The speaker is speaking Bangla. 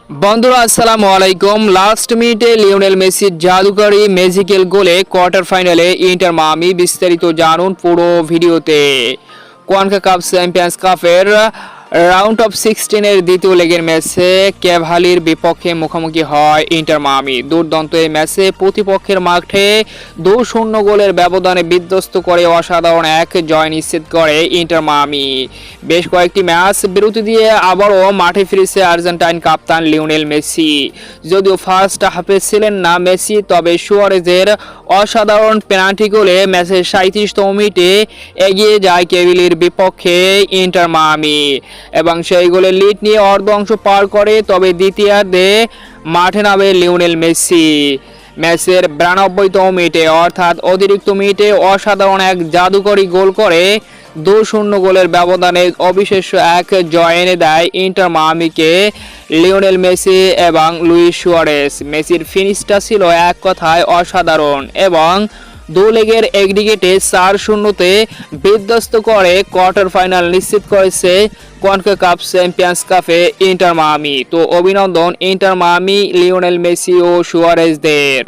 বন্ধুরা আসসালামু আলাইকুম। লাস্ট মিনিটে লিওনেল মেসির জাদুকরী ম্যাজিক্যাল গোলে কোয়ার্টার ফাইনালে ইন্টার মায়ামি। বিস্তারিত জানুন পুরো ভিডিওতে। কনকাকাফ চ্যাম্পিয়ন্স কাপের রাউন্ড অফ 16 এর দ্বিতীয় লেগের ম্যাচে ক্যাভালির বিপক্ষে মুখোমুখি হয় ইন্টার মায়ামি। দুর্দান্ত এই ম্যাচে প্রতিপক্ষের মাঠে 2-0 গোলের ব্যবধানে বিধ্বস্ত করে অসাধারণ এক জয় নিশ্চিত করে ইন্টার মায়ামি। বেশ কয়েকটি ম্যাচ বিরতি দিয়ে আবারও মাঠে ফিরেছে আর্জেন্টাইন কাপ্তান লিওনেল মেসি। যদিও ফার্স্ট হাফে ছিলেন না মেসি, তবে সুয়ারেজের অসাধারণ পেনাল্টি গোলে ম্যাচের 37তম মিনিটে এগিয়ে যায় ক্যাভালির বিপক্ষে ইন্টার মায়ামি এবং সেই গোলের লিড নিয়ে অর্ধ অংশ পার করে। তবে দ্বিতীয়ার্ধে মাঠে নামে লিওনেল মেসি। ম্যাচের 92তম মিনিটে অর্থাৎ অতিরিক্ত মিনিটে অসাধারণ এক জাদুকরী গোল করে 2-0 গোলের ব্যবধানে অবিশ্বাস্য এক জয় এনে দেয় ইন্টার মায়ামিকে লিওনেল মেসি এবং লুইস সুয়ারেজ। মেসির ফিনিশটা ছিল এক কথায় অসাধারণ এবং দু লেগের এগ্রিগেটে 4-0-তে বিধ্বস্ত করে কোয়ার্টার ফাইনাল নিশ্চিত করেছে কনকাকাফ চ্যাম্পিয়ন্স কাপে ইন্টার মায়ামি। তো অভিনন্দন ইন্টার মায়ামি, লিওনেল মেসি ও সুয়ারেজদের।